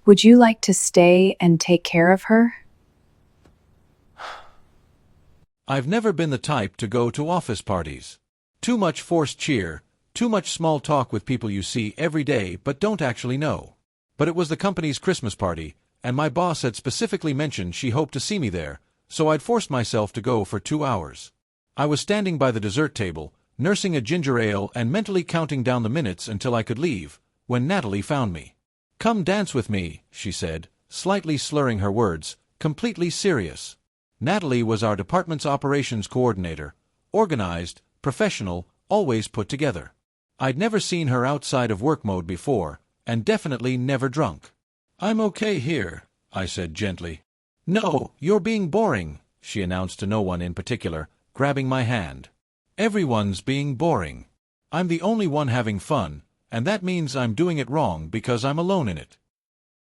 Would you like to stay and take care of her? I've never been the type to go to office parties. Too much forced cheer, too much small talk with people you see every day but don't actually know. But it was the company's Christmas party, and my boss had specifically mentioned she hoped to see me there, so I'd forced myself to go for 2 hours. I was standing by the dessert table, nursing a ginger ale and mentally counting down the minutes until I could leave, when Natalie found me. "Come dance with me," she said, slightly slurring her words, completely serious. Natalie was our department's operations coordinator, organized, professional, always put together. I'd never seen her outside of work mode before, and definitely never drunk. "I'm okay here," I said gently. "No, you're being boring," she announced to no one in particular, grabbing my hand. "Everyone's being boring. I'm the only one having fun, and that means I'm doing it wrong because I'm alone in it."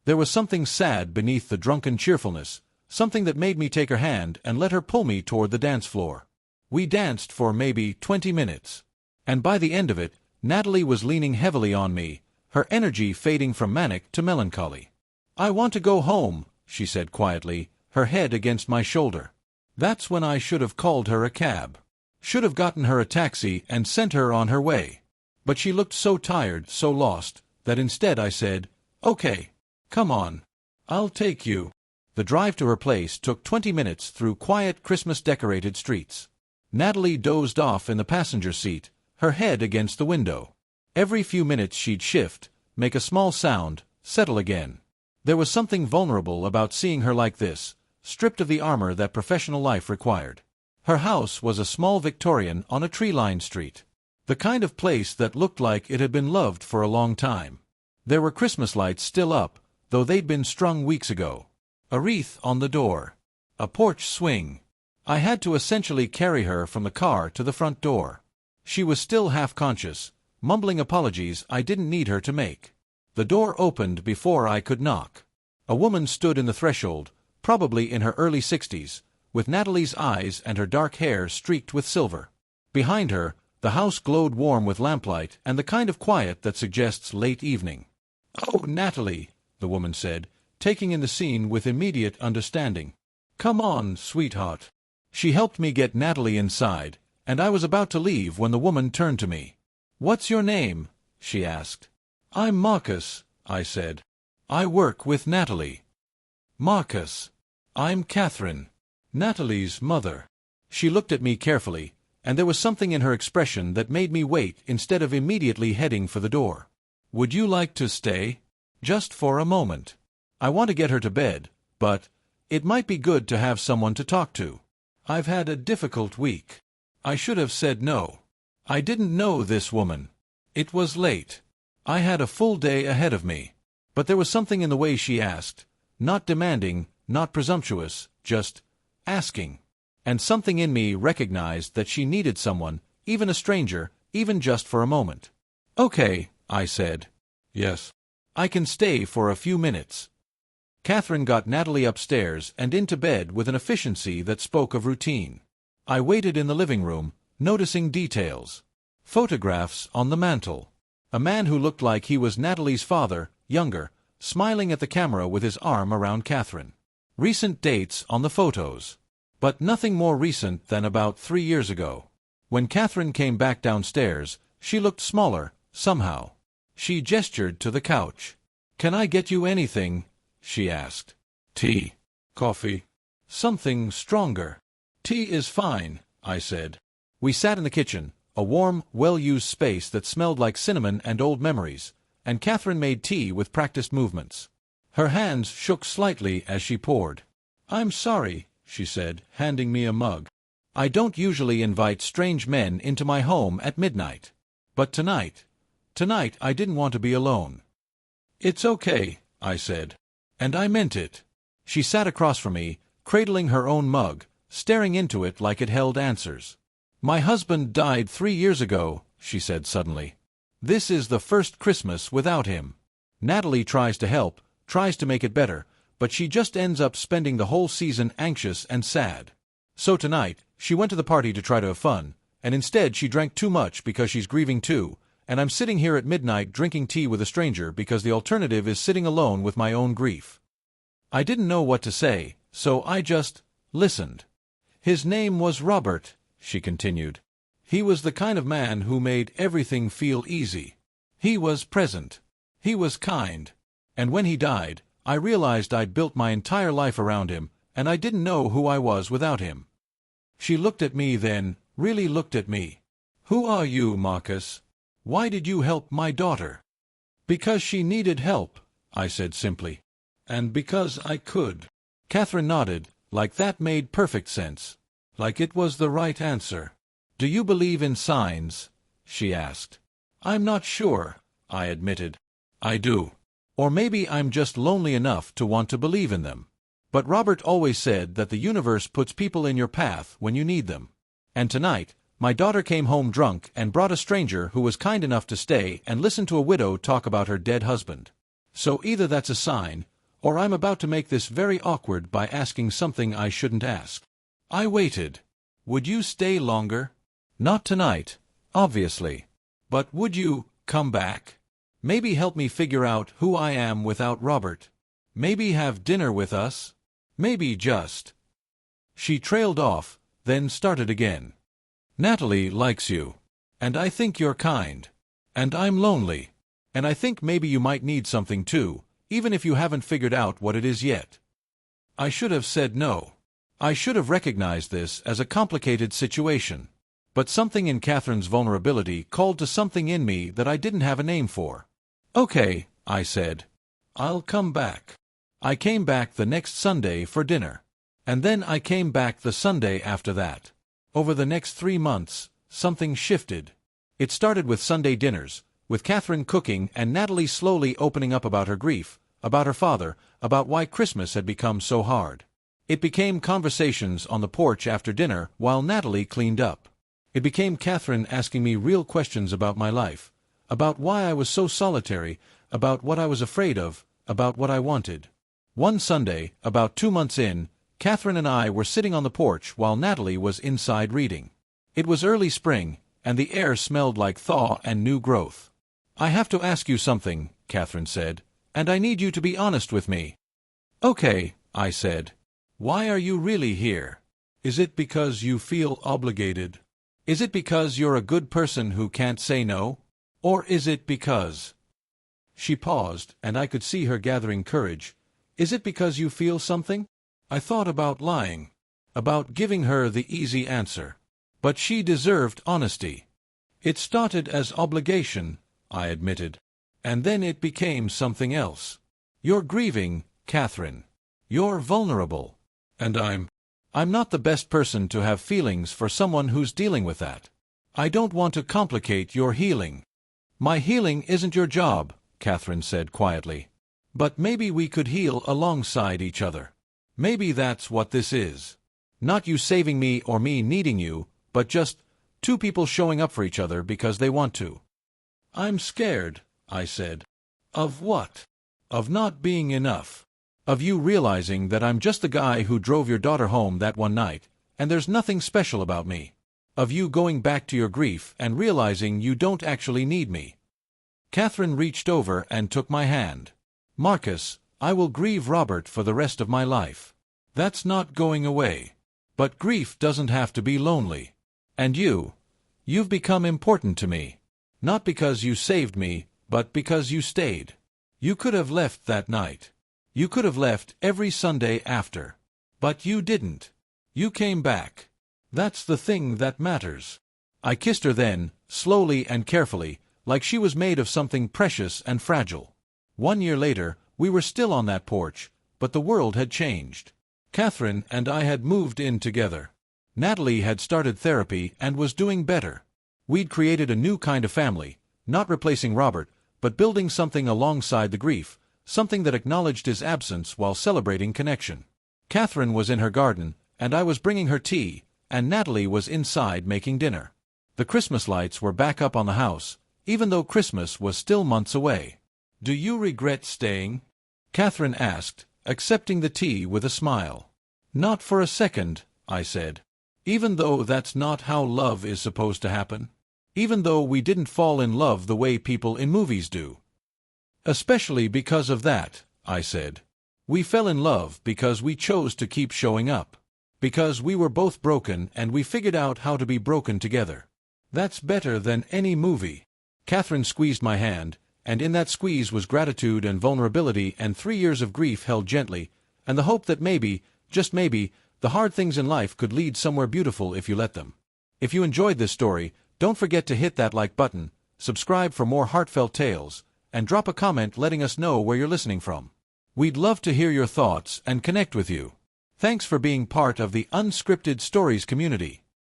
There was something sad beneath the drunken cheerfulness, something that made me take her hand and let her pull me toward the dance floor. We danced for maybe 20 minutes. And by the end of it, Natalie was leaning heavily on me, her energy fading from manic to melancholy. "I want to go home," she said quietly, her head against my shoulder. That's when I should have called her a cab. Should have gotten her a taxi and sent her on her way. But she looked so tired, so lost, that instead I said, "Okay, come on. I'll take you." The drive to her place took 20 minutes through quiet Christmas-decorated streets. Natalie dozed off in the passenger seat, her head against the window. Every few minutes she'd shift, make a small sound, settle again. There was something vulnerable about seeing her like this, stripped of the armor that professional life required. Her house was a small Victorian on a tree-lined street. The kind of place that looked like it had been loved for a long time. There were Christmas lights still up, though they'd been strung weeks ago. A wreath on the door. A porch swing. I had to essentially carry her from the car to the front door. She was still half-conscious, mumbling apologies I didn't need her to make. The door opened before I could knock. A woman stood in the threshold, probably in her early 60s, with Natalie's eyes and her dark hair streaked with silver. Behind her, the house glowed warm with lamplight and the kind of quiet that suggests late evening. "Oh, Natalie," the woman said, taking in the scene with immediate understanding. "Come on, sweetheart." She helped me get Natalie inside, and I was about to leave when the woman turned to me. "What's your name?" she asked. "I'm Marcus," I said. "I work with Natalie." "Marcus. I'm Catherine, Natalie's mother." She looked at me carefully, and there was something in her expression that made me wait instead of immediately heading for the door. "Would you like to stay? Just for a moment. I want to get her to bed, but it might be good to have someone to talk to. I've had a difficult week." I should have said no. I didn't know this woman. It was late. I had a full day ahead of me. But there was something in the way she asked, not demanding, not presumptuous, just asking. And something in me recognized that she needed someone, even a stranger, even just for a moment. "Okay," I said. "Yes. I can stay for a few minutes." Catherine got Natalie upstairs and into bed with an efficiency that spoke of routine. I waited in the living room, noticing details. Photographs on the mantel. A man who looked like he was Natalie's father, younger, smiling at the camera with his arm around Catherine. Recent dates on the photos. But nothing more recent than about 3 years ago. When Catherine came back downstairs, she looked smaller, somehow. She gestured to the couch. "Can I get you anything?" she asked. "Tea. Coffee. Something stronger." "Tea is fine," I said. We sat in the kitchen, a warm, well-used space that smelled like cinnamon and old memories, and Catherine made tea with practiced movements. Her hands shook slightly as she poured. "I'm sorry," she said, handing me a mug. "I don't usually invite strange men into my home at midnight. But tonight I didn't want to be alone." "It's okay," I said. And I meant it. She sat across from me, cradling her own mug, staring into it like it held answers. "My husband died 3 years ago," she said suddenly. "This is the first Christmas without him. Natalie tries to help, tries to make it better, but she just ends up spending the whole season anxious and sad. So tonight, she went to the party to try to have fun, and instead she drank too much because she's grieving too, and I'm sitting here at midnight drinking tea with a stranger because the alternative is sitting alone with my own grief. I didn't know what to say, so I just listened. His name was Robert, she continued. He was the kind of man who made everything feel easy. He was present. He was kind. And when he died, I realized I'd built my entire life around him, and I didn't know who I was without him. She looked at me then, really looked at me. Who are you, Marcus? Why did you help my daughter? Because she needed help, I said simply. And because I could. Catherine nodded, like that made perfect sense. Like it was the right answer. Do you believe in signs? She asked. I'm not sure, I admitted. I do. Or maybe I'm just lonely enough to want to believe in them. But Robert always said that the universe puts people in your path when you need them. And tonight, my daughter came home drunk and brought a stranger who was kind enough to stay and listen to a widow talk about her dead husband. So either that's a sign, or I'm about to make this very awkward by asking something I shouldn't ask. I waited. Would you stay longer? Not tonight, obviously. But would you come back? Maybe help me figure out who I am without Robert. Maybe have dinner with us. Maybe just. She trailed off, then started again. Natalie likes you. And I think you're kind. And I'm lonely. And I think maybe you might need something too, even if you haven't figured out what it is yet. I should have said no. I should have recognized this as a complicated situation. But something in Catherine's vulnerability called to something in me that I didn't have a name for. Okay, I said. I'll come back. I came back the next Sunday for dinner. And then I came back the Sunday after that. Over the next 3 months, something shifted. It started with Sunday dinners, with Catherine cooking and Natalie slowly opening up about her grief, about her father, about why Christmas had become so hard. It became conversations on the porch after dinner while Natalie cleaned up. It became Catherine asking me real questions about my life, about why I was so solitary, about what I was afraid of, about what I wanted. One Sunday, about 2 months in, Catherine and I were sitting on the porch while Natalie was inside reading. It was early spring, and the air smelled like thaw and new growth. I have to ask you something, Catherine said, and I need you to be honest with me. Okay, I said. Why are you really here? Is it because you feel obligated? Is it because you're a good person who can't say no? Or is it because... She paused, and I could see her gathering courage. Is it because you feel something? I thought about lying, about giving her the easy answer. But she deserved honesty. It started as obligation, I admitted. And then it became something else. You're grieving, Catherine. You're vulnerable. And I'm not the best person to have feelings for someone who's dealing with that. I don't want to complicate your healing. My healing isn't your job, Catherine said quietly. But maybe we could heal alongside each other. Maybe that's what this is. Not you saving me or me needing you, but just 2 people showing up for each other because they want to. I'm scared, I said. Of what? Of not being enough. Of you realizing that I'm just the guy who drove your daughter home that one night, and there's nothing special about me. Of you going back to your grief and realizing you don't actually need me. Catherine reached over and took my hand. Marcus, I will grieve Robert for the rest of my life. That's not going away. But grief doesn't have to be lonely. And you've become important to me. Not because you saved me, but because you stayed. You could have left that night. You could have left every Sunday after. But you didn't. You came back. That's the thing that matters. I kissed her then, slowly and carefully, like she was made of something precious and fragile. 1 year later, we were still on that porch, but the world had changed. Catherine and I had moved in together. Natalie had started therapy and was doing better. We'd created a new kind of family, not replacing Robert, but building something alongside the grief, something that acknowledged his absence while celebrating connection. Catherine was in her garden, and I was bringing her tea, and Natalie was inside making dinner. The Christmas lights were back up on the house, even though Christmas was still months away. Do you regret staying? Catherine asked, accepting the tea with a smile. Not for a second, I said. Even though that's not how love is supposed to happen. even though we didn't fall in love the way people in movies do. Especially because of that, I said. We fell in love because we chose to keep showing up. Because we were both broken and we figured out how to be broken together. That's better than any movie. Catherine squeezed my hand, and in that squeeze was gratitude and vulnerability and 3 years of grief held gently, and the hope that maybe, just maybe, the hard things in life could lead somewhere beautiful if you let them. If you enjoyed this story, don't forget to hit that like button, subscribe for more heartfelt tales, and drop a comment letting us know where you're listening from. We'd love to hear your thoughts and connect with you. Thanks for being part of the Unscripted Stories community.